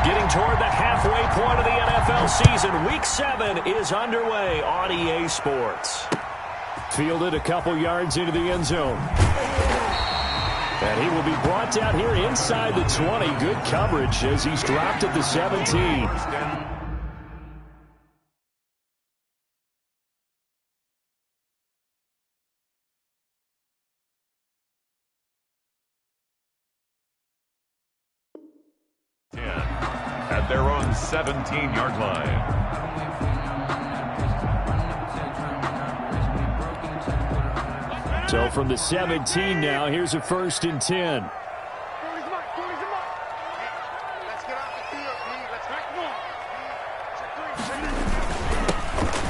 Getting toward the halfway point of the NFL season. Week 7 is underway on EA Sports. Fielded a couple yards into the end zone. And he will be brought down here inside the 20. Good coverage as he's dropped at the 17. At their own 17-yard line. So from the 17 now, here's a 1st and 10.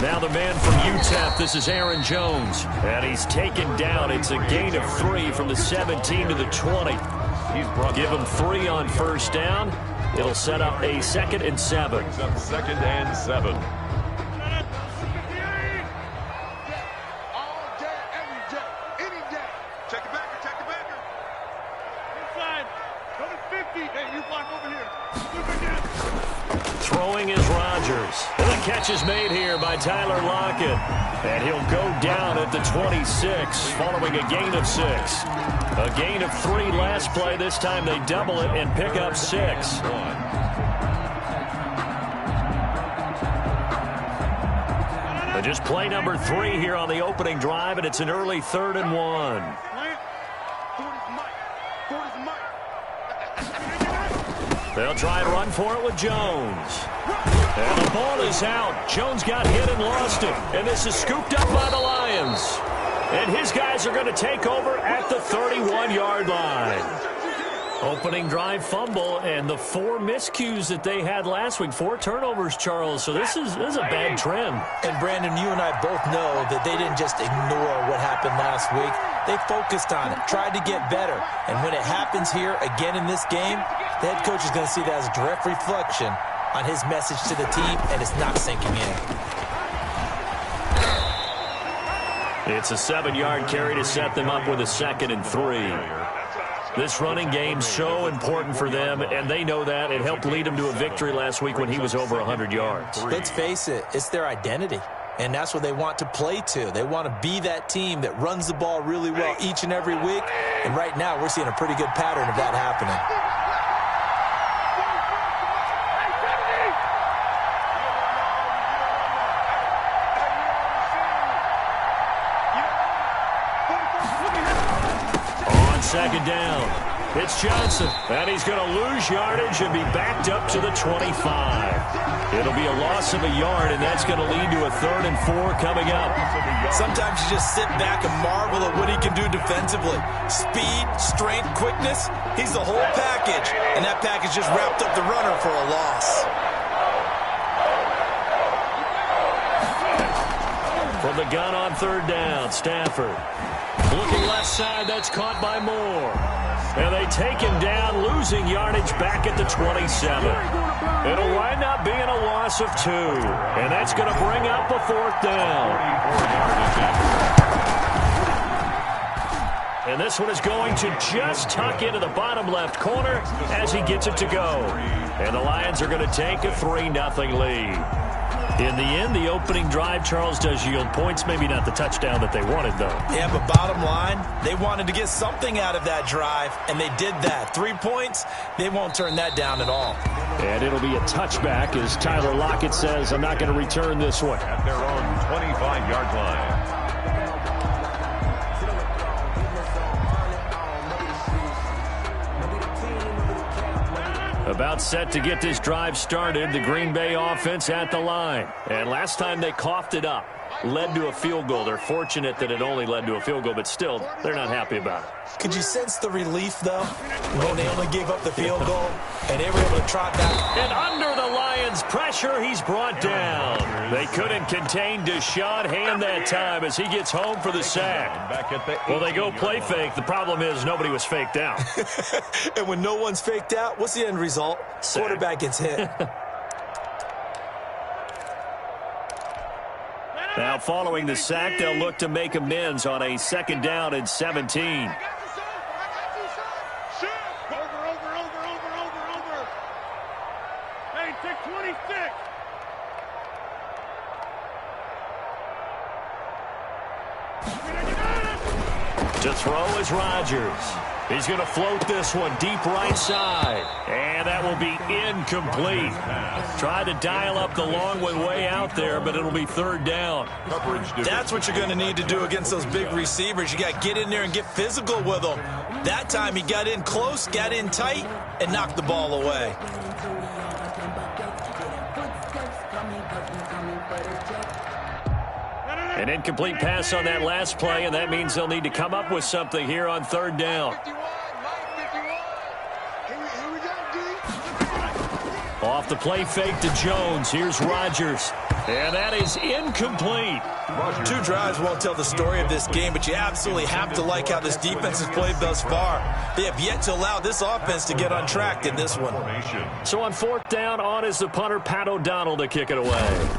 Now the man from UTEP, this is Aaron Jones. And he's taken down. It's a gain of 3 from the 17 to the 20. Give him 3 on 1st down. It'll set up a 2nd and 7. 2nd and 7. Throwing is Rodgers. And the catch is made here by Tyler Lockett. And he'll go down at the 26 following a gain of 6. A gain of 3 last play. This time they double it and pick up 6. Just play number 3 here on the opening drive, and it's an early 3rd and 1. They'll try and run for it with Jones. And the ball is out. Jones got hit and lost it. And this is scooped up by the Lions. And his guys are going to take over at the 31-yard line. Opening drive fumble, and the 4 miscues that they had last week. 4 turnovers, Charles. So this is a bad trend. And, Brandon, you and I both know that they didn't just ignore what happened last week. They focused on it, tried to get better. And when it happens here again in this game, the head coach is going to see that as a direct reflection on his message to the team, and it's not sinking in. It's a 7-yard carry to set them up with a 2nd and 3. This running game's so important for them, and they know that. It helped lead them to a victory last week when he was over 100 yards. Let's face it, it's their identity, and that's what they want to play to. They want to be that team that runs the ball really well each and every week, and right now we're seeing a pretty good pattern of that happening. Second down. It's Johnson. And he's going to lose yardage and be backed up to the 25. It'll be a loss of a yard, and that's going to lead to a 3rd and 4 coming up. Sometimes you just sit back and marvel at what he can do defensively. Speed, strength, quickness. He's the whole package. And that package just wrapped up the runner for a loss. From the gun on 3rd down, Stafford. Looking left side, that's caught by Moore. And they take him down, losing yardage back at the 27. It'll wind up being a loss of 2. And that's going to bring up a 4th down. And this one is going to just tuck into the bottom left corner as he gets it to go. And the Lions are going to take a 3-0 lead. In the end, the opening drive, Charles, does yield points. Maybe not the touchdown that they wanted, though. Yeah, but bottom line, they wanted to get something out of that drive, and they did that. 3 points, they won't turn that down at all. And it'll be a touchback as Tyler Lockett says, I'm not going to return this one. At their own 25-yard line. About set to get this drive started, the Green Bay offense at the line. And last time they coughed it up, led to a field goal. They're fortunate that it only led to a field goal, but still, they're not happy about it. Could you sense the relief, though, when they only gave up the field goal and they were able to trot back? And under the Lions' pressure, he's brought down. They couldn't contain Deshaun Hand that time as he gets home for the sack. Well, they go play fake. The problem is nobody was faked out. And when no one's faked out, what's the end result? Sack. Quarterback gets hit. Now, following the sack, they'll look to make amends on a 2nd down and 17. To throw is Rodgers. He's going to float this one deep right side. And that will be incomplete. Tried to dial up the long way out there, but it'll be third down. That's what you're going to need to do against those big receivers. You got to get in there and get physical with them. That time he got in close, got in tight, and knocked the ball away. An incomplete pass on that last play, and that means they'll need to come up with something here on third down. Off the play fake to Jones. Here's Rodgers. And that is incomplete. 2 drives won't tell the story of this game, but you absolutely have to like how this defense has played thus far. They have yet to allow this offense to get on track in this one. So on fourth down, on is the punter, Pat O'Donnell, to kick it away.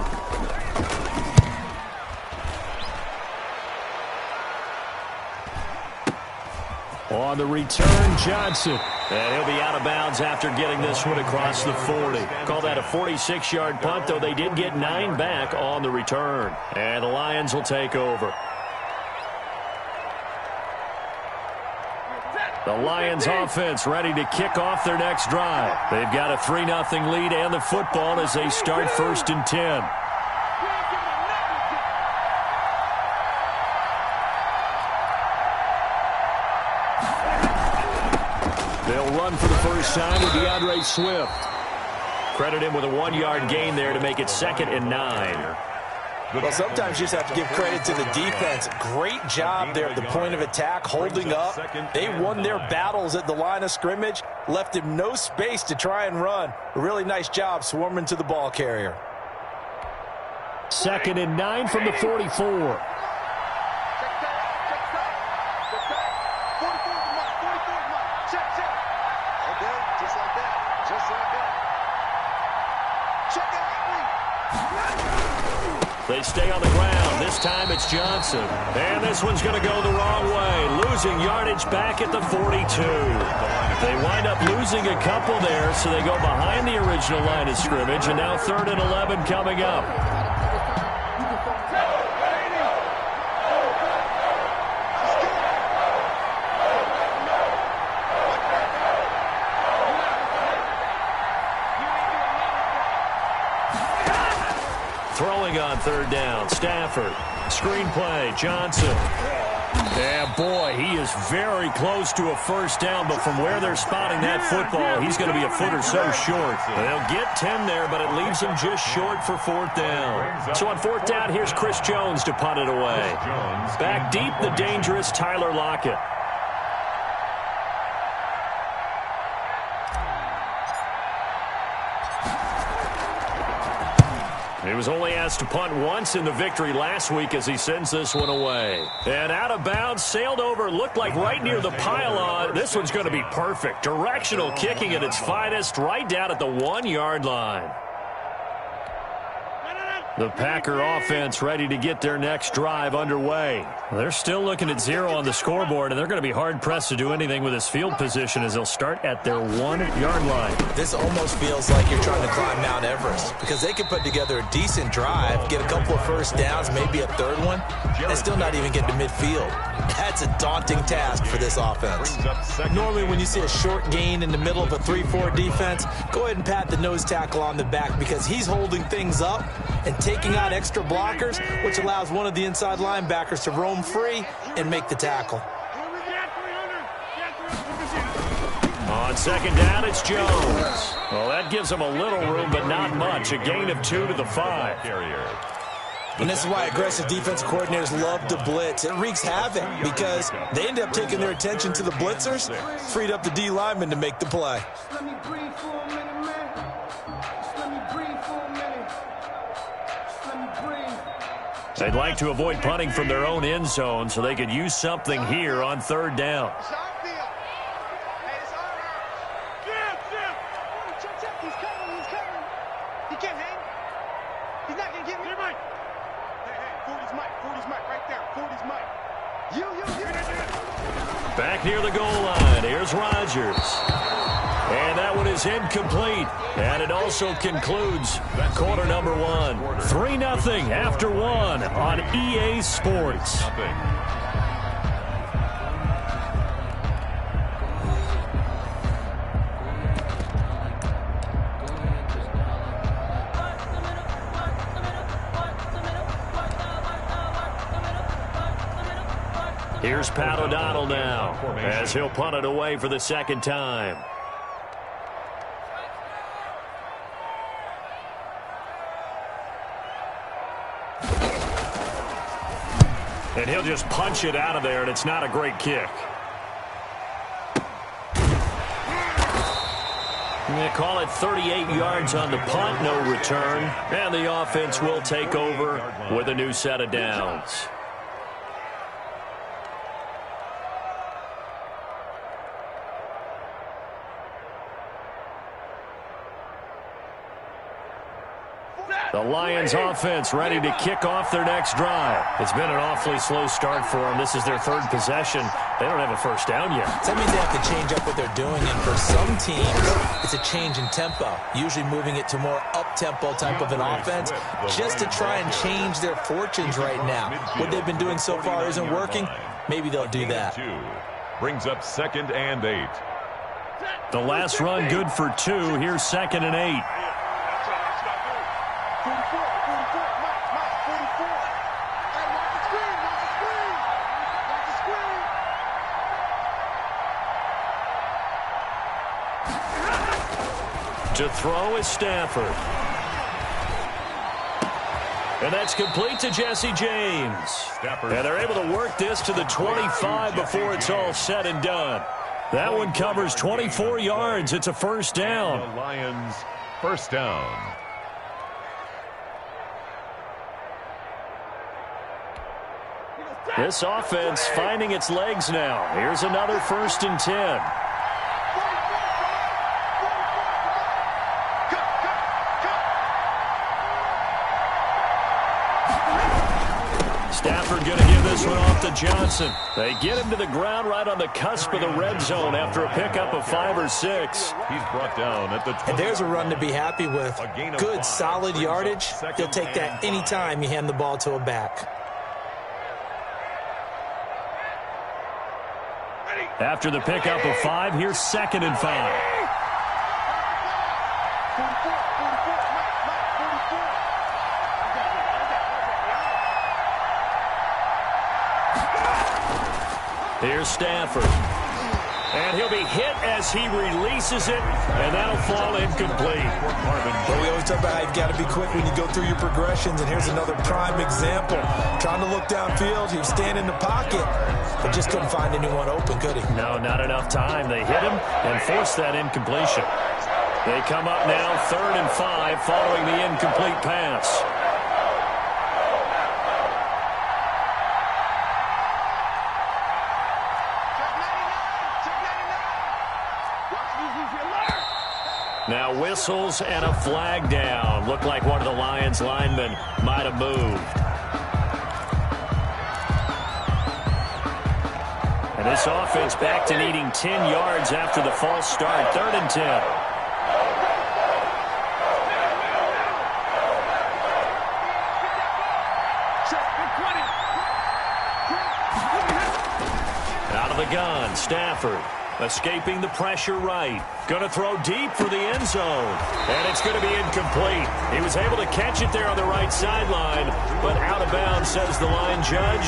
On the return, Johnson. And he'll be out of bounds after getting this one across the 40. Call that a 46-yard punt, though they did get 9 back on the return. And the Lions will take over. The Lions offense ready to kick off their next drive. They've got a 3-0 lead and the football as they start 1st and 10. They'll run for the first time with DeAndre Swift. Credit him with a 1-yard gain there to make it 2nd and 9. Well, sometimes you just have to give credit to the defense. Great job there at the point of attack, holding up. They won their battles at the line of scrimmage, left him no space to try and run. A really nice job swarming to the ball carrier. 2nd and 9 from the 44. They stay on the ground. This time it's Johnson. And this one's going to go the wrong way. Losing yardage back at the 42. They wind up losing a couple there, so they go behind the original line of scrimmage. And now 3rd and 11 coming up. Throwing on 3rd down, Stafford. Screen play, Johnson. Yeah, boy, he is very close to a first down, but from where they're spotting that football, he's going to be a foot or so short. They'll get 10 there, but it leaves him just short for 4th down. So on 4th down, here's Chris Jones to punt it away. Back deep, the dangerous Tyler Lockett. He was only asked to punt once in the victory last week as he sends this one away. And out of bounds, sailed over, looked like right near the pylon. This one's going to be perfect. Directional kicking at its finest, right down at the 1-yard line. The Packer offense ready to get their next drive underway. They're still looking at 0 on the scoreboard, and they're going to be hard-pressed to do anything with this field position as they'll start at their 1-yard line. This almost feels like you're trying to climb Mount Everest because they can put together a decent drive, get a couple of first downs, maybe a 3rd one, and still not even get to midfield. That's a daunting task for this offense. Normally when you see a short gain in the middle of a 3-4 defense, go ahead and pat the nose tackle on the back because he's holding things up and taking on extra blockers, which allows one of the inside linebackers to roam free and make the tackle. On 2nd down, it's Jones. Well, that gives them a little room, but not much. A gain of 2 to the 5. And this is why aggressive defense coordinators love to blitz. It wreaks havoc because they end up taking their attention to the blitzers, freed up the D lineman to make the play. They'd like to avoid punting from their own end zone so they could use something here on 3rd down. Back near the goal line, here's Rodgers. And that one is incomplete. And it also concludes quarter number one. 3-0 after one on EA Sports. Here's Pat O'Donnell now as he'll punt it away for the second time. And he'll just punch it out of there, and it's not a great kick. They call it 38 yards on the punt, no return. And the offense will take over with a new set of downs. The Lions offense ready to kick off their next drive. It's been an awfully slow start for them. This is their third possession. They don't have a first down yet. That means they have to change up what they're doing, and for some teams, it's a change in tempo, usually moving it to more up-tempo type of an offense just to try and change their fortunes right now. What they've been doing so far isn't working. Maybe they'll do that. Brings up 2nd and 8. The last run good for 2. Here's 2nd and 8. To throw is Stafford. And that's complete to Jesse James. And they're able to work this to the 25 before it's all said and done. That one covers 24 yards. It's a first down. The Lions first down. This offense finding its legs now. Here's another 1st and 10. Stafford going to give this one off to Johnson. They get him to the ground right on the cusp of the red zone after a pickup of 5 or 6. He's brought down at the 20. And there's a run to be happy with. Good, solid yardage. You'll take that anytime you hand the ball to a back. After the pickup of 5, here's 2nd and 5. Here's Stafford. And he'll be hit as he releases it, and that'll fall incomplete. But we always talk about how you've got to be quick when you go through your progressions, and here's another prime example. Trying to look downfield, he was standing in the pocket, but just couldn't find anyone open, could he? No, not enough time. They hit him and forced that incompletion. They come up now 3rd and 5 following the incomplete pass. Now whistles and a flag down. Looked like one of the Lions linemen might have moved. And this offense back to needing 10 yards after the false start. 3rd and 10. Out of the gun, Stafford. Escaping the pressure right. Going to throw deep for the end zone. And it's going to be incomplete. He was able to catch it there on the right sideline, but out of bounds, says the line judge.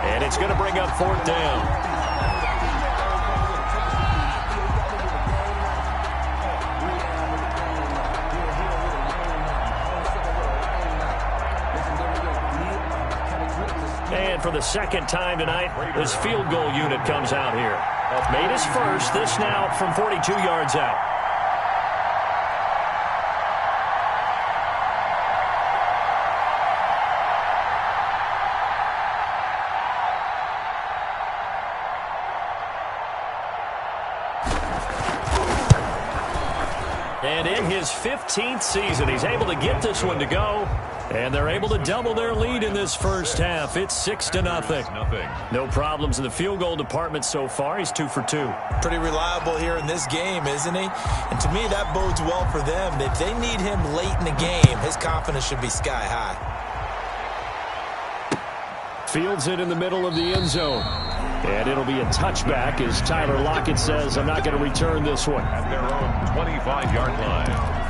And it's going to bring up 4th down. And for the second time tonight, this field goal unit comes out here. Made his first, this now from 42 yards out. And in his 15th season, he's able to get this one to go. And they're able to double their lead in this first half. It's 6-0. No problems in the field goal department so far. He's 2 for 2. Pretty reliable here in this game, isn't he? And to me, that bodes well for them. If they need him late in the game, his confidence should be sky high. Fields it in the middle of the end zone. And it'll be a touchback as Tyler Lockett says, I'm not going to return this one. At their own 25-yard line.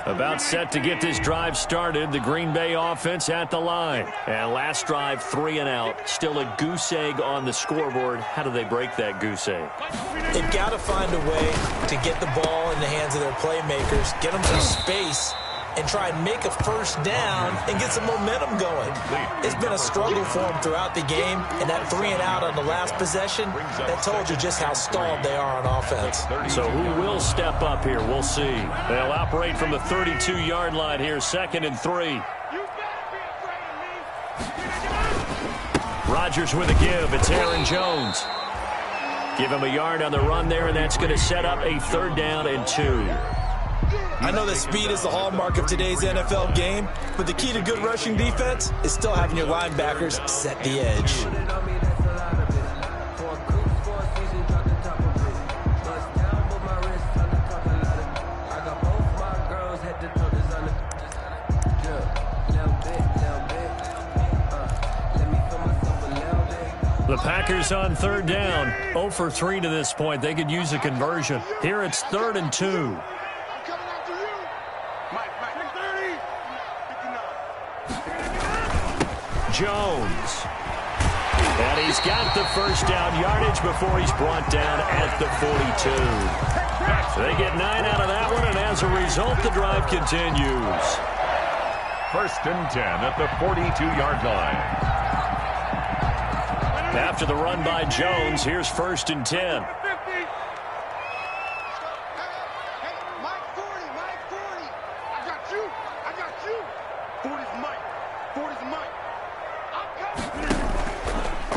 About set to get this drive started. The Green Bay offense at the line. And last drive, 3 and out. Still a goose egg on the scoreboard. How do they break that goose egg? They've got to find a way to get the ball in the hands of their playmakers, get them some space, and try and make a first down and get some momentum going. It's been a struggle for them throughout the game, and that 3 and out on the last possession, that told you just how stalled they are on offense. So who will step up here? We'll see. They'll operate from the 32-yard line here, 2nd and 3. Rodgers with a give. It's Aaron Jones. Give him a yard on the run there, and that's going to set up a 3rd down and 2. I know that speed is the hallmark of today's NFL game, but the key to good rushing defense is still having your linebackers set the edge. The Packers on 3rd down. 0 for 3 to this point. They could use a conversion. Here it's 3rd and 2. Jones. And he's got the first down yardage before he's brought down at the 42. They get 9 out of that one, and as a result, the drive continues. 1st and 10 at the 42-yard line. After the run by Jones, here's 1st and 10.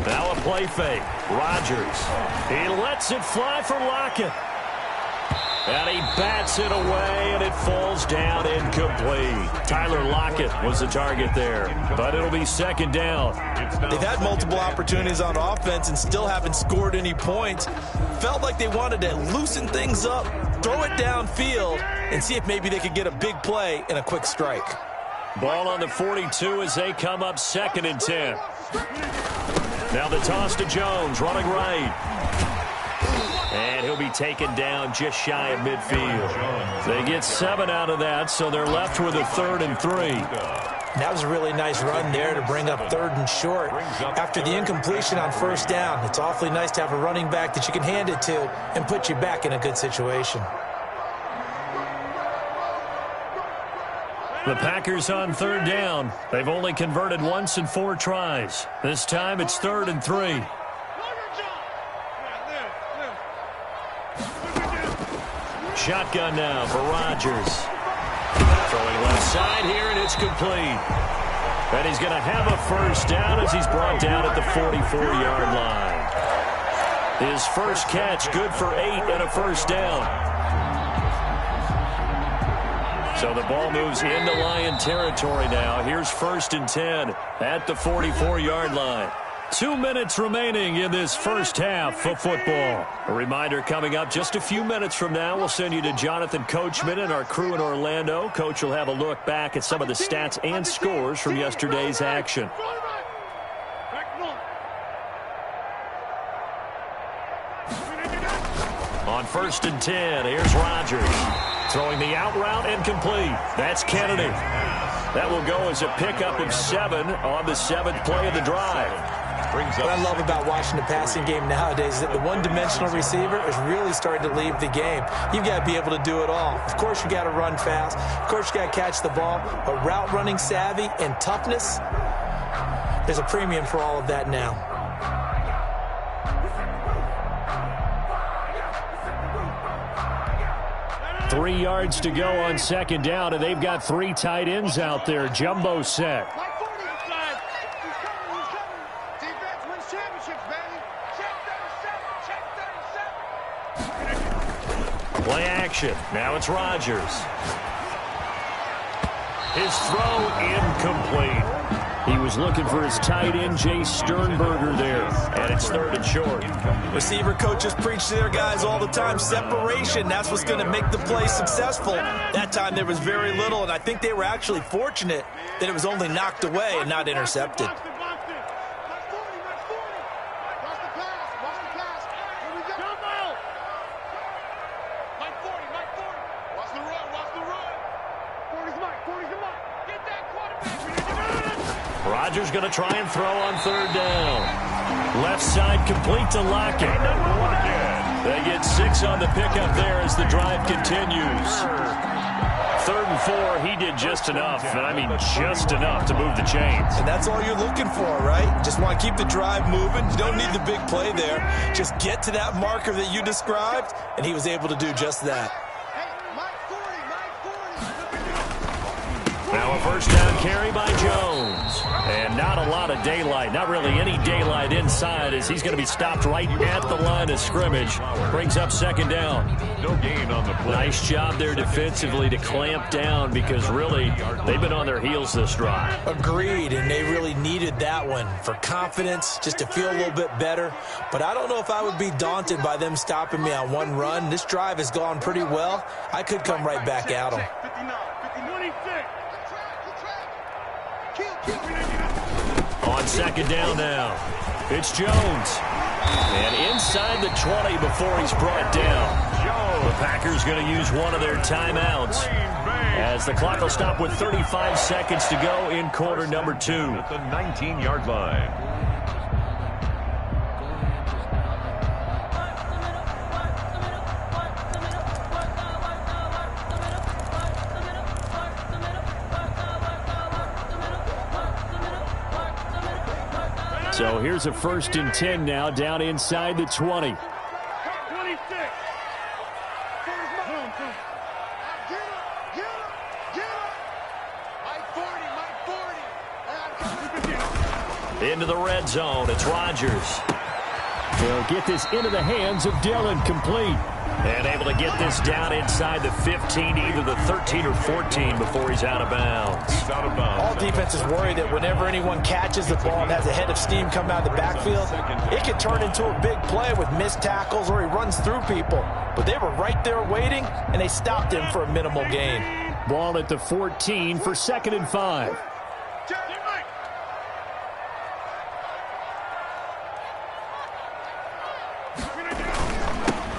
Now a play fake. Rodgers. He lets it fly for Lockett. And he bats it away, and it falls down incomplete. Tyler Lockett was the target there, but it'll be 2nd down. They've had multiple opportunities on offense and still haven't scored any points. Felt like they wanted to loosen things up, throw it downfield, and see if maybe they could get a big play and a quick strike. Ball on the 42 as they come up 2nd and 10. Now the toss to Jones, running right. And he'll be taken down just shy of midfield. They get 7 out of that, so they're left with a 3rd and 3. That was a really nice run there to bring up 3rd and short. After the incompletion on 1st down, it's awfully nice to have a running back that you can hand it to and put you back in a good situation. The Packers on 3rd down. They've only converted once in 4 tries. This time it's 3rd and 3. Shotgun now for Rodgers. Throwing left side here, and it's complete. And he's going to have a first down as he's brought down at the 44-yard line. His first catch, good for 8 and a first down. So the ball moves into Lion territory now. Here's 1st and 10 at the 44-yard line. 2 minutes remaining in this first half of football. A reminder coming up just a few minutes from now, we'll send you to Jonathan Coachman and our crew in Orlando. Coach will have a look back at some of the stats and scores from yesterday's action. On 1st and 10, here's Rodgers. Throwing the out route and complete. That's Kennedy. That will go as a pickup of 7 on the 7th play of the drive. What I love about watching the passing game nowadays is that the one-dimensional receiver is really starting to leave the game. You've got to be able to do it all. Of course, you got to run fast. Of course, you got to catch the ball. But route running savvy and toughness, there's a premium for all of that now. Three yards to go on 2nd down, and they've got 3 tight ends out there. Jumbo set. Play action. Now it's Rodgers. His throw incomplete. He was looking for his tight end, Jay Sternberger there, and it's 3rd and short. Receiver coaches preach to their guys all the time, separation. That's what's going to make the play successful. That time there was very little, and I think they were actually fortunate that it was only knocked away and not intercepted. Rodgers going to try and throw on 3rd down. Left side complete to Lockett. They get 6 on the pickup there as the drive continues. 3rd and 4, he did just enough, and I mean just enough to move the chains. And that's all you're looking for, right? Just want to keep the drive moving. You don't need the big play there. Just get to that marker that you described, and he was able to do just that. Now a 1st down carry by Jones. And not a lot of daylight, not really any daylight inside as he's going to be stopped right at the line of scrimmage. Brings up 2nd down. No gain on the play. Nice job there defensively to clamp down because really they've been on their heels this drive. Agreed, and they really needed that one for confidence, just to feel a little bit better. But I don't know if I would be daunted by them stopping me on one run. This drive has gone pretty well. I could come right back at them. On 2nd down now, it's Jones. And inside the 20 before he's brought down. The Packers going to use one of their timeouts as the clock will stop with 35 seconds to go in quarter number 2. At the 19-yard line. So here's a 1st and 10 now down inside the 20. Into the red zone. It's Rodgers. They'll get this into the hands of Dillon, complete. And able to get this down inside the 15, either the 13 or 14 before he's out of bounds. He's out of bounds. All defenses worry that whenever anyone catches the ball and has a head of steam come out of the backfield, it can turn into a big play with missed tackles or he runs through people. But they were right there waiting, and they stopped him for a minimal gain. Ball at the 14 for 2nd and 5.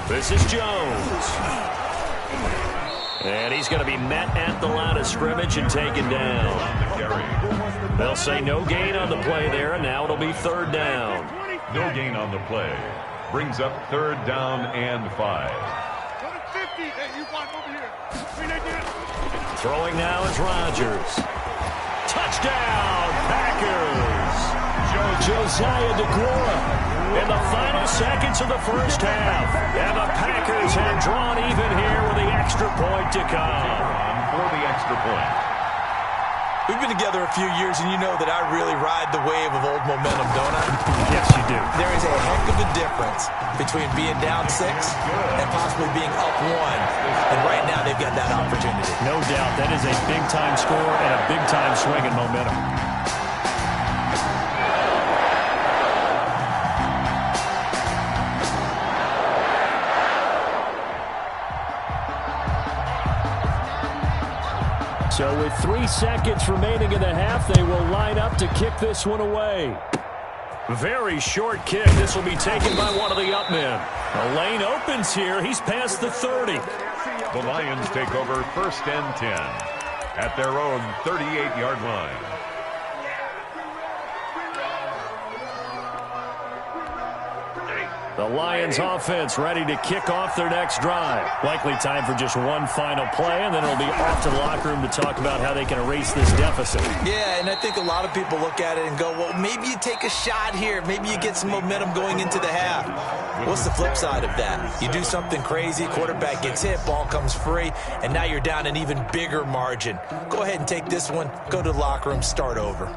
This is Jones. And he's going to be met at the line of scrimmage and taken down. They'll say no gain on the play there, and now it'll be 3rd down. No gain on the play. Brings up 3rd down and 5. Throwing now is Rodgers. Touchdown, Packers. Josiah DeGuara in the final seconds of the 1st half. And the Packers have drawn even here with the extra point to come. For the extra point. We've been together a few years, and you know that I really ride the wave of old momentum, don't I? Yes, you do. There is a heck of a difference between being down 6 and possibly being up 1. And right now, they've got that opportunity. No doubt. That is a big-time score and a big-time swing in momentum. So with 3 seconds remaining in the half, they will line up to kick this one away. Very short kick. This will be taken by one of the up men. The lane opens here. He's past the 30. The Lions take over 1st and 10 at their own 38-yard line. The Lions offense ready to kick off their next drive. Likely time for just one final play, and then it'll be off to the locker room to talk about how they can erase this deficit. Yeah, and I think a lot of people look at it and go, well, maybe you take a shot here. Maybe you get some momentum going into the half. What's the flip side of that? You do something crazy, quarterback gets hit, ball comes free, and now you're down an even bigger margin. Go ahead and take this one, go to the locker room, start over.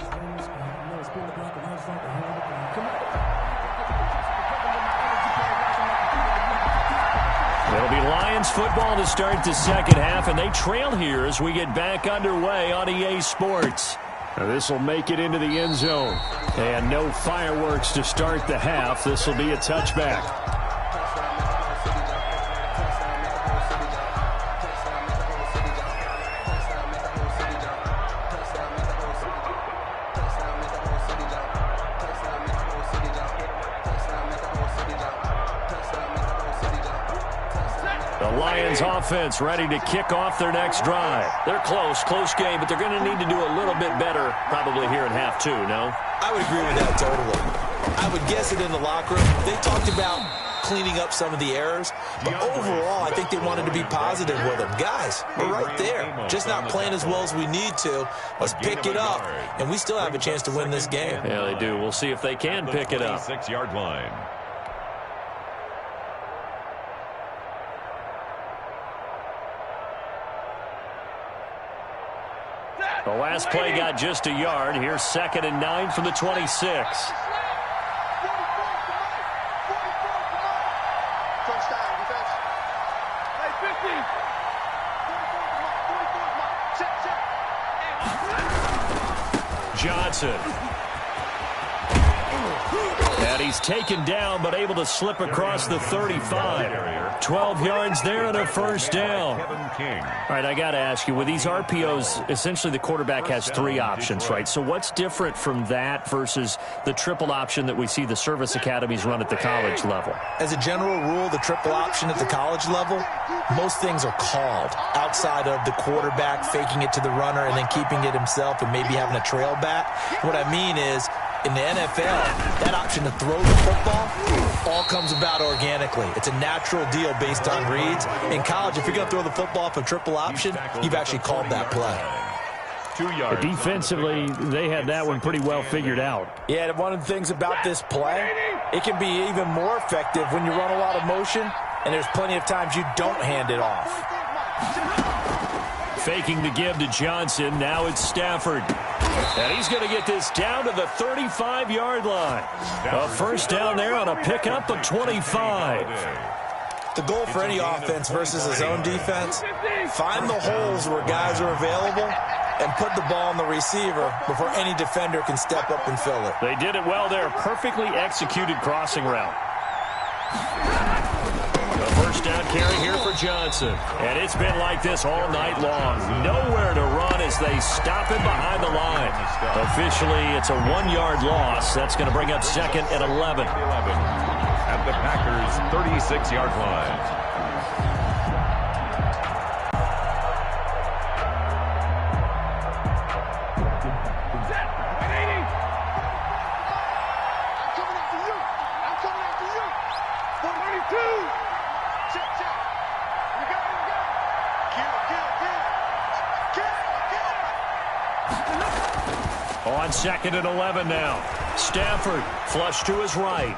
It'll be Lions Lions football to start the second half, and they trail here as we get back underway on EA Sports. This will make it into the end zone. And no fireworks to start the half. This will be a touchback. Lions offense ready to kick off their next drive. They're close game, but they're going to need to do a little bit better probably here in half two, no? I would agree with that totally. I would guess it in the locker room. They talked about cleaning up some of the errors, but overall, I think they wanted to be positive with them. Guys, we're right there. Just not playing as well as we need to. Let's pick it up, and we still have a chance to win this game. Yeah, they do. We'll see if they can pick it up. 6-yard line. The last play got just a yard. Here's 2nd and 9 from the 26. Johnson. And he's taken down, but able to slip across the 35. 12 yards there and a first down. All right, I got to ask you, with these RPOs, essentially the quarterback has 3 options, right? So what's different from that versus the triple option that we see the service academies run at the college level? As a general rule, the triple option at the college level, most things are called outside of the quarterback faking it to the runner and then keeping it himself and maybe having a trail back. What I mean is, in the NFL, that option to throw the football all comes about organically. It's a natural deal based on reads. In college, if you're going to throw the football off a triple option, you've actually called that play. 2 yards. Defensively, they had that one pretty well figured out. Yeah, one of the things about this play, it can be even more effective when you run a lot of motion, and there's plenty of times you don't hand it off. Faking the give to Johnson. Now it's Stafford. And he's going to get this down to the 35-yard line. A first down there on a pickup of 25. The goal for any offense versus his own defense, find the holes where guys are available and put the ball on the receiver before any defender can step up and fill it. They did it well there. Perfectly executed crossing route. The first down carry here for Johnson. And it's been like this all night long. Nowhere to run as they stop him behind the line. Officially, it's a 1-yard loss. That's going to bring up 2nd and 11. At the Packers' 36-yard line. On 2nd and 11 now. Stafford flush to his right.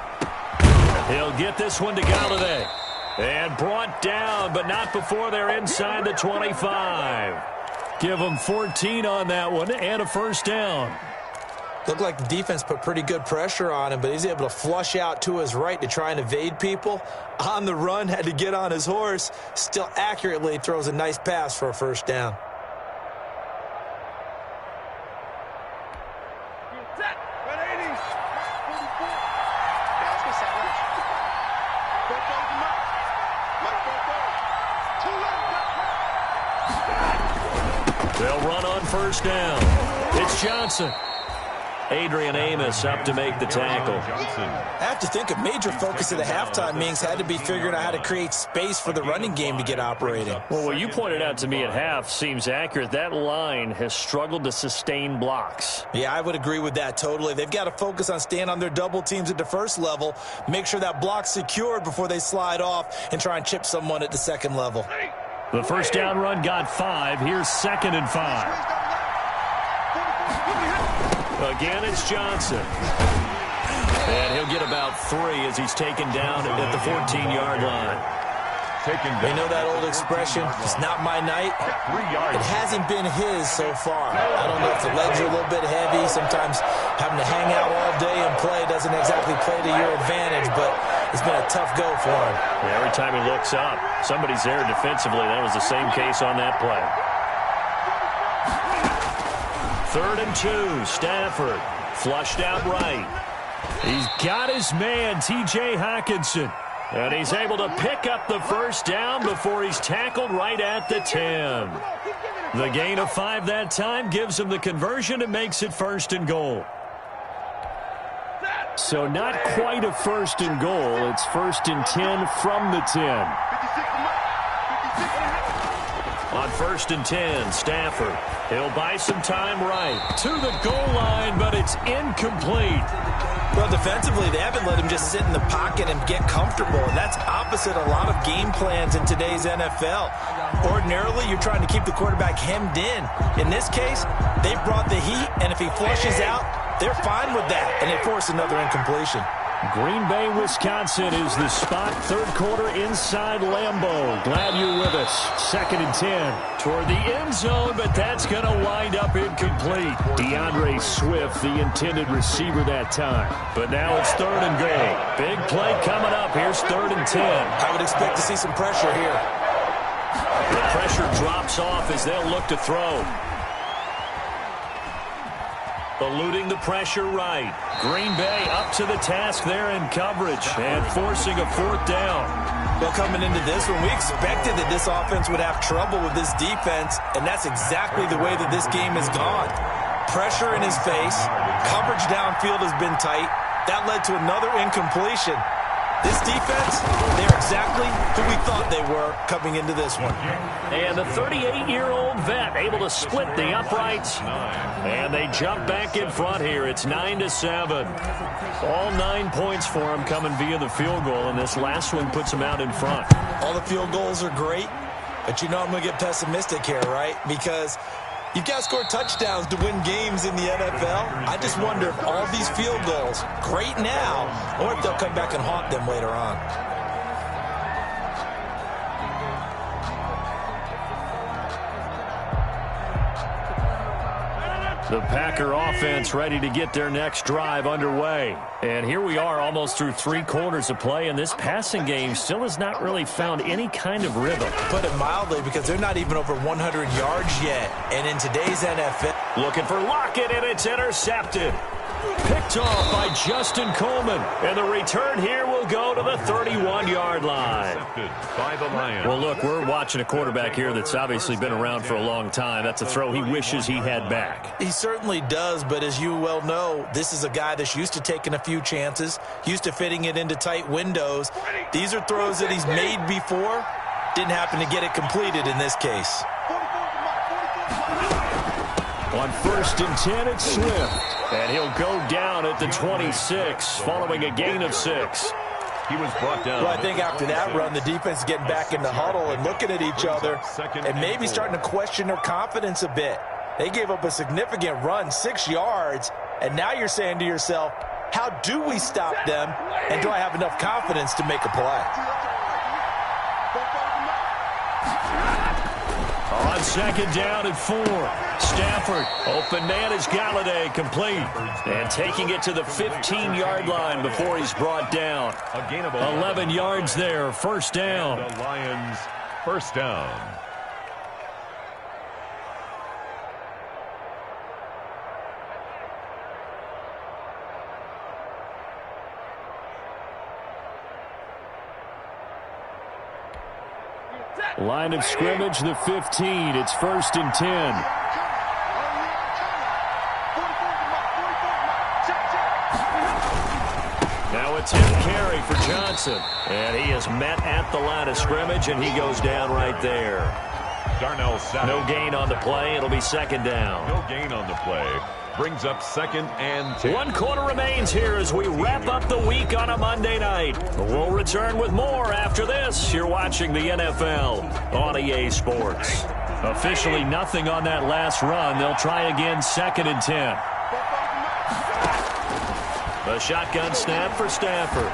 He'll get this one to Galladay. And brought down, but not before they're inside the 25. Give them 14 on that one and a first down. Looked like the defense put pretty good pressure on him, but he's able to flush out to his right to try and evade people. On the run, had to get on his horse. Still accurately throws a nice pass for a first down. They'll run on first down. It's Johnson. Adrian Amos up to make the tackle. I have to think a major focus of the halftime meetings had to be figuring out how to create space for the running game to get operating. Well, what you pointed out to me at half seems accurate. That line has struggled to sustain blocks. Yeah, I would agree with that totally. They've got to focus on staying on their double teams at the first level, make sure that block's secured before they slide off and try and chip someone at the second level. The first down run got 5. Here's 2nd and 5. Again, it's Johnson. And he'll get about 3 as he's taken down at the 14-yard line. They know that old expression, it's not my night. It hasn't been his so far. I don't know if the legs are a little bit heavy. Sometimes having to hang out all day and play doesn't exactly play to your advantage, but It's been a tough go for him. Yeah, every time he looks up, somebody's there defensively. That was the same case on that play. 3rd and 2, Stafford. Flushed out right. He's got his man, T.J. Hockenson. And he's able to pick up the first down before he's tackled right at the 10. The gain of 5 that time gives him the conversion and makes it 1st and goal. So not quite a 1st and goal. It's 1st and 10 from the 10. On 1st and 10, Stafford. He'll buy some time right to the goal line, but it's incomplete. Well, defensively, they haven't let him just sit in the pocket and get comfortable, and that's opposite a lot of game plans in today's NFL. Ordinarily, you're trying to keep the quarterback hemmed in. In this case, they brought the heat, and if he flushes out, they're fine with that, and they force another incompletion. Green Bay, Wisconsin is the spot. 3rd quarter inside Lambeau. Glad you're with us. 2nd and 10 toward the end zone, but that's going to wind up incomplete. DeAndre Swift, the intended receiver that time. But now it's 3rd and goal. Big play coming up. Here's 3rd and 10. I would expect to see some pressure here. The pressure drops off as they'll look to throw. Eluding the pressure right. Green Bay up to the task there in coverage and forcing a 4th down. Well, coming into this one, we expected that this offense would have trouble with this defense, and that's exactly the way that this game has gone. Pressure in his face. Coverage downfield has been tight. That led to another incompletion. This defense, they're exactly who we thought they were coming into this one. And the 38-year-old vet able to split the uprights. And they jump back in front here. It's 9-7. All 9 points for him coming via the field goal, and this last one puts him out in front. All the field goals are great, but you know I'm going to get pessimistic here, right? Because you've got to score touchdowns to win games in the NFL. I just wonder if all these field goals, great now, or if they'll come back and haunt them later on. The Packer offense ready to get their next drive underway. And here we are almost through 3 quarters of play, and this passing game still has not really found any kind of rhythm. Put it mildly, because they're not even over 100 yards yet. And in today's NFL... Looking for Lockett, and it's intercepted. Picked off by Justin Coleman. And the return here will go to the 31-yard line. By the Lions. Well, look, we're watching a quarterback here that's obviously been around for a long time. That's a throw he wishes he had back. He certainly does, but as you well know, this is a guy that's used to taking a few chances, used to fitting it into tight windows. These are throws that he's made before. Didn't happen to get it completed in this case. On 1st and 10, it's Swift. And he'll go down at the 26, following a gain of 6. He was brought down. Well, I think after that run, the defense is getting back in the huddle and looking at each other and maybe starting to question their confidence a bit. They gave up a significant run, 6 yards, and now you're saying to yourself, how do we stop them, and do I have enough confidence to make a play? On 2nd down and 4, Stafford, open man is Galladay, complete. And taking it to the 15-yard line before he's brought down. 11 yards there, 1st down. The Lions, 1st down. Line of scrimmage, the 15. It's 1st and 10. Now it's him carry for Johnson. And he is met at the line of scrimmage, and he goes down right there. Darnell Savage. No gain on the play. It'll be 2nd down. No gain on the play. Brings up 2nd and 10. 1 quarter remains here as we wrap up the week on a Monday night. We'll return with more after this. You're watching the NFL on EA Sports. Officially nothing on that last run. They'll try again, 2nd and 10. A shotgun snap for Stafford.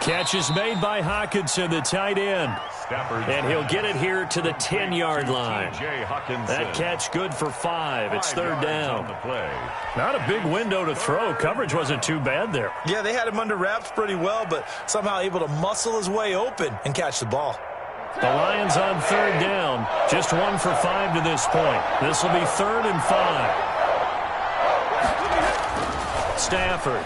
Catch is made by Hawkinson, the tight end. And he'll get it here to the 10-yard line. That catch good for 5. It's third down. Not a big window to throw. Coverage wasn't too bad there. Yeah, they had him under wraps pretty well, but somehow able to muscle his way open and catch the ball. The Lions on third down. Just 1 for 5 to this point. This will be 3rd and 5. Stafford.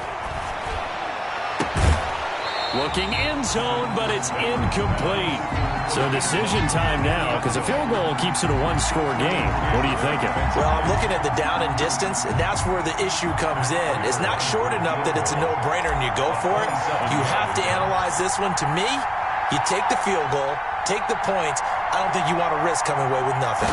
Looking end zone, but it's incomplete. So decision time now, because a field goal keeps it a one-score game. What are you thinking? Well, I'm looking at the down and distance, and that's where the issue comes in. It's not short enough that it's a no-brainer and you go for it. You have to analyze this one. To me, you take the field goal, take the points. I don't think you want to risk coming away with nothing.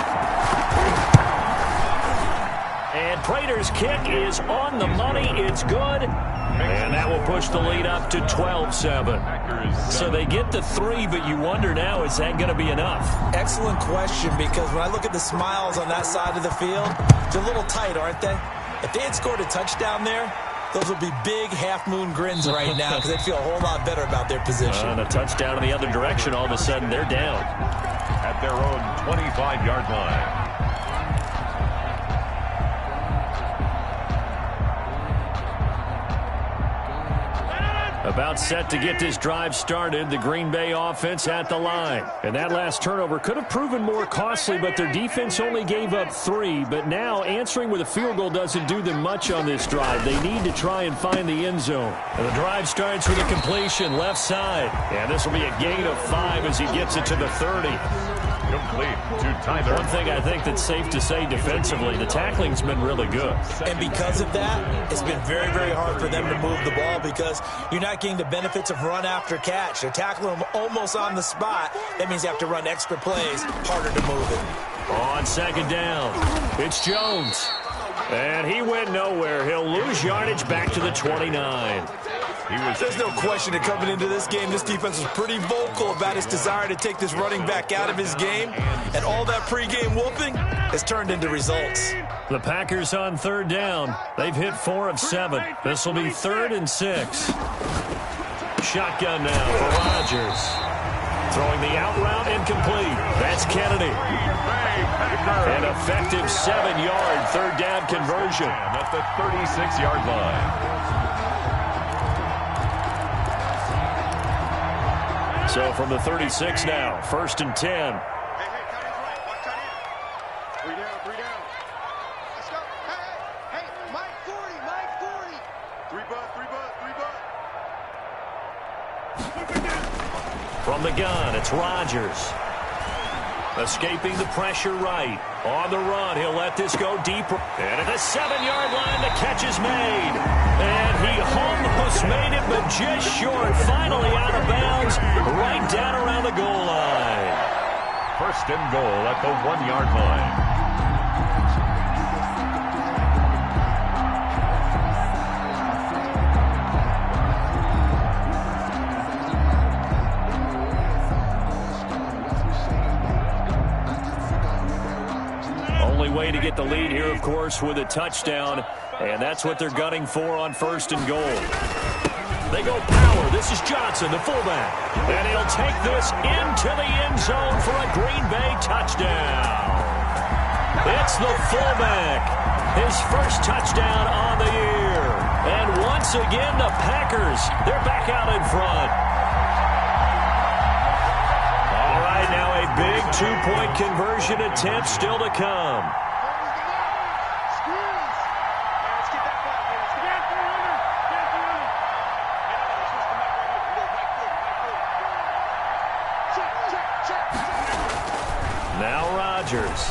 And Prater's kick is on the money. It's good. And that will push the lead up to 12-7. So they get the 3, but you wonder now, is that going to be enough? Excellent question, because when I look at the smiles on that side of the field, they're a little tight, aren't they? If they had scored a touchdown there, those would be big half-moon grins right now because they'd feel a whole lot better about their position. And a touchdown in the other direction, all of a sudden they're down. At their own 25-yard line. About set to get this drive started, the Green Bay offense at the line. And that last turnover could have proven more costly, but their defense only gave up 3. But now answering with a field goal doesn't do them much on this drive. They need to try and find the end zone. And the drive starts with a completion left side. And this will be a gain of 5 as he gets it to the 30. Complete to Tyler. One thing I think that's safe to say defensively, the tackling's been really good. And because of that, it's been very, very hard for them to move the ball because you're not getting the benefits of run after catch. They're tackling them almost on the spot. That means you have to run extra plays, harder to move it. On second down, it's Jones. And he went nowhere. He'll lose yardage back to the 29. There's no question that coming into this game, this defense was pretty vocal about its desire to take this running back out of his game. And all that pregame whooping has turned into results. The Packers on third down. They've hit 4 of 7. This will be 3rd and 6. Shotgun now for Rodgers. Throwing the out route incomplete. That's Kennedy. An effective 7-yard third down conversion. At the 36-yard line. So from the 36 now, 1st and 10. Hey, cut it right. Watch cut in. 3 down, 3 down. Let's go. Hey, Mike 40, Mike 40. 3 butt. From the gun, it's Rodgers. Escaping the pressure right. On the run, he'll let this go deeper. And at the 7-yard line, the catch is made. And he almost made it, but just short. Finally out of bounds, right down around the goal line. 1st and goal at the 1-yard line. Way to get the lead here, of course, with a touchdown, and that's what they're gunning for on 1st and goal. They go power. This is Johnson, the fullback, and he'll take this into the end zone for a Green Bay touchdown. It's the fullback, his first touchdown on the year, and once again the Packers, they're back out in front. Now a big 2-point conversion attempt still to come. Now Rodgers.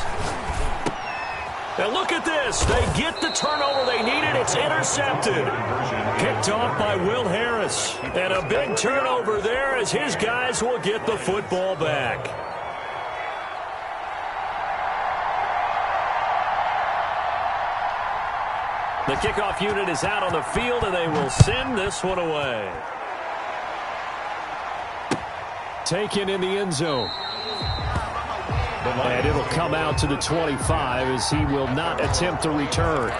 And look at this. They get the turnover they needed. It's intercepted. Picked off by Will Harris. And a big turnover there as his guys will get the football back. The kickoff unit is out on the field, and they will send this one away. Taken in the end zone. And it'll come out to the 25 as he will not attempt a return.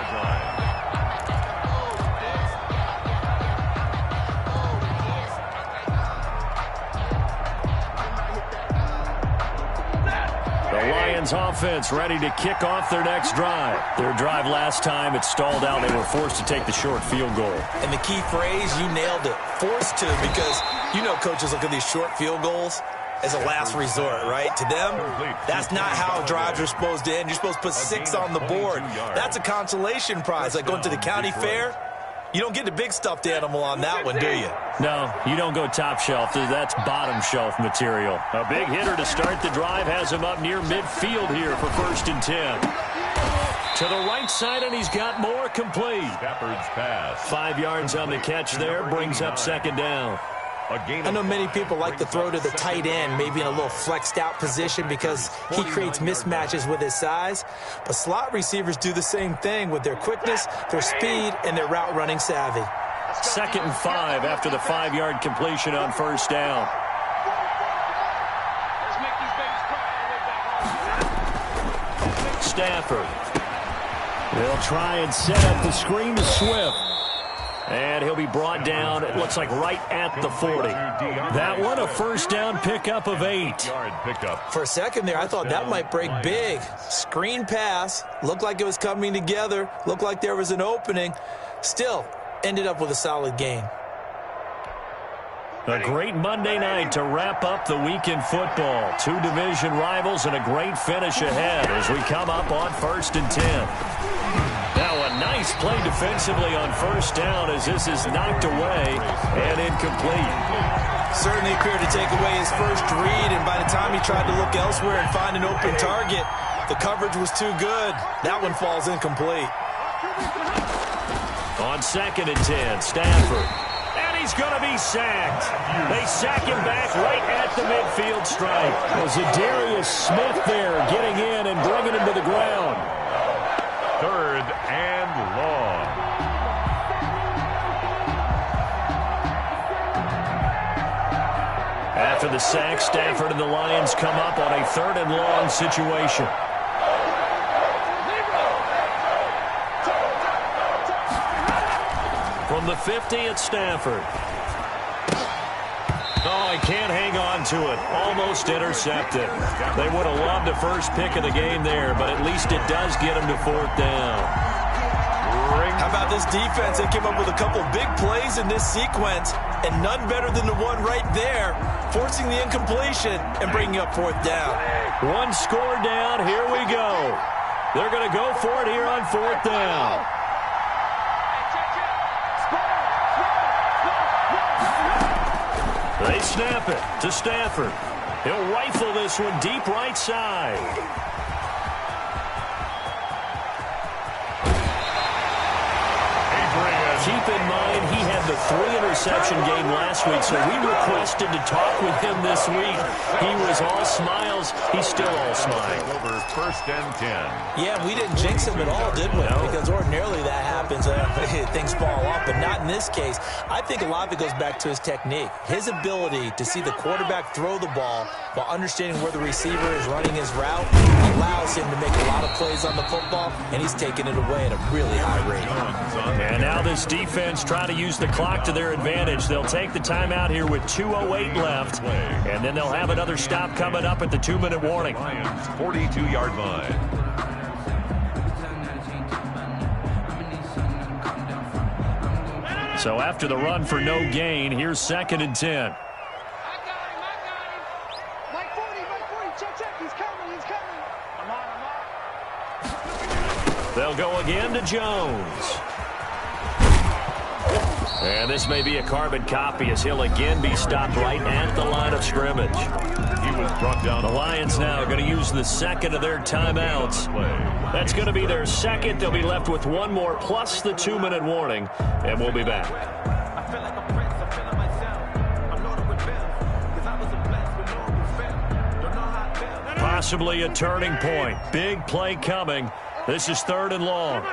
The Lions offense ready to kick off their next drive. Their drive last time, it stalled out. They were forced to take the short field goal. And the key phrase, you nailed it, forced to, because you know coaches look at these short field goals as a last resort, right? To them, that's not how drives are supposed to end. You're supposed to put 6 on the board. That's a consolation prize, like going to the county fair. You don't get the big stuffed animal on that one, do you? No, you don't go top shelf. That's bottom shelf material. A big hitter to start the drive has him up near midfield here for 1st and 10. To the right side, and he's got more complete. Stafford's pass. 5 yards on the catch there, brings up 2nd down. I know many people like to throw to the tight end, maybe in a little flexed out position because he creates mismatches with his size. But slot receivers do the same thing with their quickness, their speed, and their route running savvy. 2nd and 5 after the 5-yard completion on 1st down. Stafford. They'll try and set up the screen to Swift. And he'll be brought down, it looks like, right at the 40. That one, a 1st down pickup of 8. For a second there, I thought that might break big. Screen pass, looked like it was coming together, looked like there was an opening. Still, ended up with a solid gain. A great Monday night to wrap up the week in football. 2 division rivals and a great finish ahead as we come up on 1st and 10. Now a nice play defensively on 1st down as this is knocked away and incomplete. Certainly appeared to take away his first read, and by the time he tried to look elsewhere and find an open target, the coverage was too good. That one falls incomplete. On 2nd and 10, Stafford. And he's going to be sacked. They sack him back right at the midfield stripe. Was Zadarius Smith there getting in and bringing him to the ground. 3rd and long. After the sack, Stafford and the Lions come up on a 3rd and long situation. From the 50, it's Stafford. Oh, he can't hang on to it. Almost intercepted. They would have loved a first pick of the game there, but at least it does get him to 4th down. How about this defense? They came up with a couple big plays in this sequence, and none better than the one right there, forcing the incompletion and bringing up 4th down. 1 score down. Here we go. They're going to go for it here on 4th down. They snap it to Stafford. He'll rifle this one deep right side. Keep in mind, he had the 3-interception game last week, so we requested to talk with him this week. He was all smiles. He's still all smiles. Over 1st and 10. Yeah, we didn't jinx him at all, did we? No. Because ordinarily that happens. Things fall off, but not in this case. I think a lot of it goes back to his technique. His ability to see the quarterback throw the ball while understanding where the receiver is running his route allows him to make a lot of plays on the football, and he's taking it away at a really high rate. And now this defense trying to use the clock to their advantage. They'll take the timeout here with 2:08 left, and then they'll have another stop coming up at the 2-minute warning. Lions 42-yard line. So after the run for no gain, here's 2nd and 10. I got him. Mike 40, check. He's coming. I'm on. They'll go again to Jones. And this may be a carbon copy as he'll again be stopped right at the line of scrimmage. He was brought down. The Lions now are going to use the 2nd of their timeouts. That's going to be their 2nd. They'll be left with 1 more plus the 2-minute warning, and we'll be back. Possibly a turning point. Big play coming. This is 3rd and long.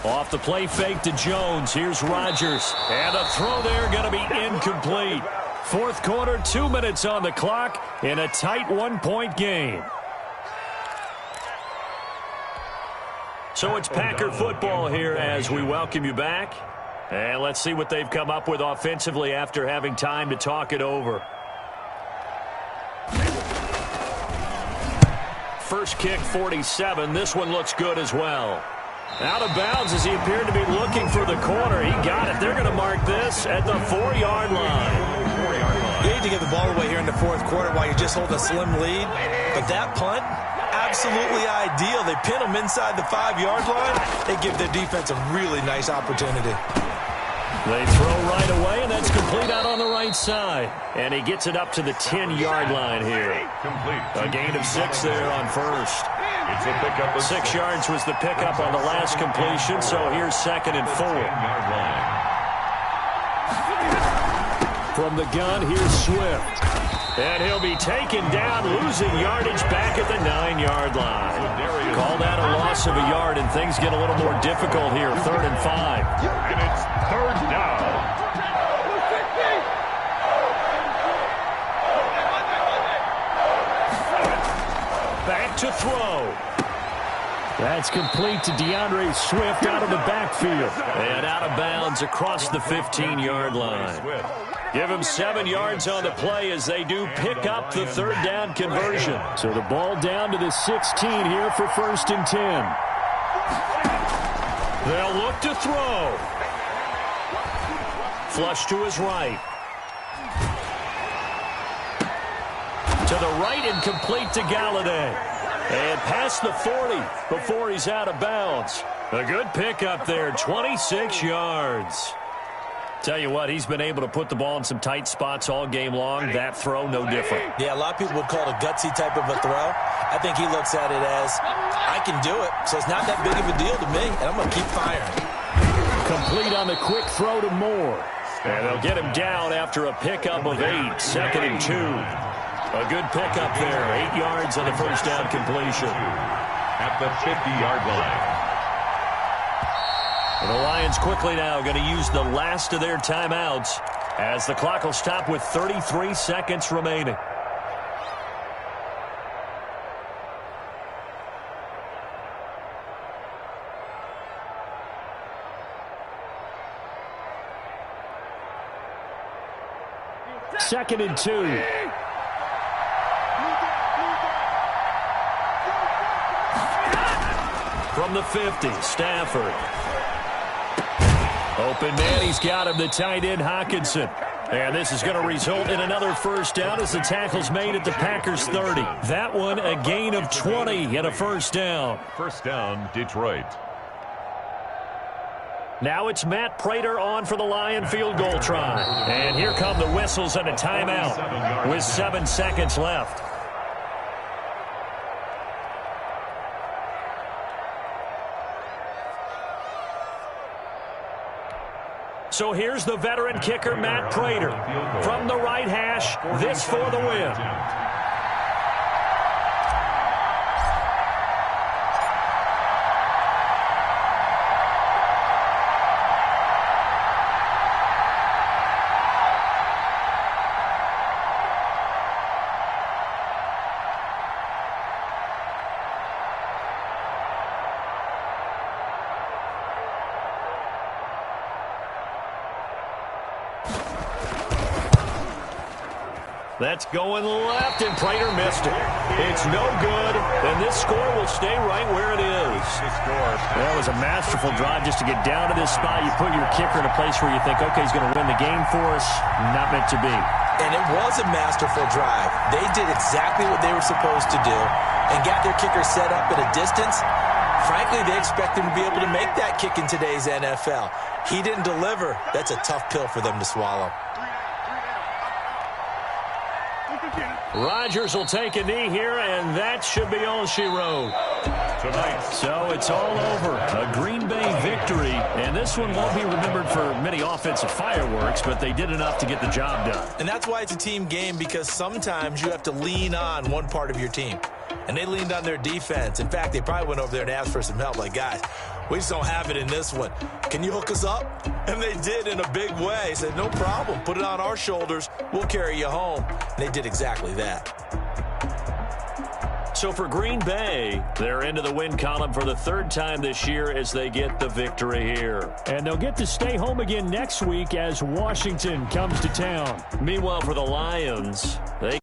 Off the play fake to Jones. Here's Rodgers. And a throw there going to be incomplete. 4th quarter, 2 minutes on the clock in a tight 1-point game. So it's Packer football here as we welcome you back. And let's see what they've come up with offensively after having time to talk it over. First kick, 47. This one looks good as well. Out of bounds as he appeared to be looking for the corner. He got it. They're going to mark this at the 4-yard line. You need to get the ball away here in the fourth quarter while you're just holding a slim lead. But that punt, absolutely ideal. They pin them inside the 5-yard line. They give their defense a really nice opportunity. They throw right away, and that's complete out on the right side. And he gets it up to the 10-yard line here. A gain of 6 there on first. It's a pickup of 6 yards was the pickup on the last completion, so here's 2nd and 4. From the gun, here's Swift. And he'll be taken down, losing yardage back at the 9-yard line. Call that a loss of a yard, and things get a little more difficult here. 3rd and 5. And it's 3rd down. Back to throw. That's complete to DeAndre Swift out of the backfield. And out of bounds across the 15-yard line. Give him 7 yards on the play as they do pick up the 3rd down conversion. So the ball down to the 16 here for 1st and 10. They'll look to throw. Flush to his right. To the right and complete to Galladay. And past the 40 before he's out of bounds. A good pickup there, 26 yards. Tell you what, he's been able to put the ball in some tight spots all game long. That throw, no different. Yeah, a lot of people would call it a gutsy type of a throw. I think he looks at it as, I can do it, so it's not that big of a deal to me, and I'm going to keep firing. Complete on the quick throw to Moore. And they'll get him down after a pickup of 8, 2nd and 2. A good pickup there, 8 yards on the 1st down completion. At the 50-yard line. And the Lions quickly now going to use the last of their timeouts as the clock will stop with 33 seconds remaining. Second and 2. From the 50, Stafford. Open man, he's got him, the tight end, Hockenson. And this is going to result in another 1st down as the tackle's made at the Packers 30. That one, a gain of 20 and a 1st down. 1st down, Detroit. Now it's Matt Prater on for the Lion field goal try. And here come the whistles and a timeout with 7 seconds left. So here's the veteran kicker, Matt Prater. From the right hash, this for the win. That's going left, and Prater missed it. It's no good, and this score will stay right where it is. That was a masterful drive just to get down to this spot. You put your kicker in a place where you think, okay, he's going to win the game for us. Not meant to be. And it was a masterful drive. They did exactly what they were supposed to do and got their kicker set up at a distance. Frankly, they expect him to be able to make that kick in today's NFL. He didn't deliver. That's a tough pill for them to swallow. Rodgers will take a knee here, and that should be all she wrote. So it's all over. A Green Bay victory, and this one won't be remembered for many offensive fireworks, but they did enough to get the job done. And that's why it's a team game, because sometimes you have to lean on one part of your team. And they leaned on their defense. In fact, they probably went over there and asked for some help. Like, guys, we just don't have it in this one. Can you hook us up? And they did in a big way. They said, no problem. Put it on our shoulders. We'll carry you home. And they did exactly that. So for Green Bay, they're into the win column for the 3rd time this year as they get the victory here. And they'll get to stay home again next week as Washington comes to town. Meanwhile, for the Lions, they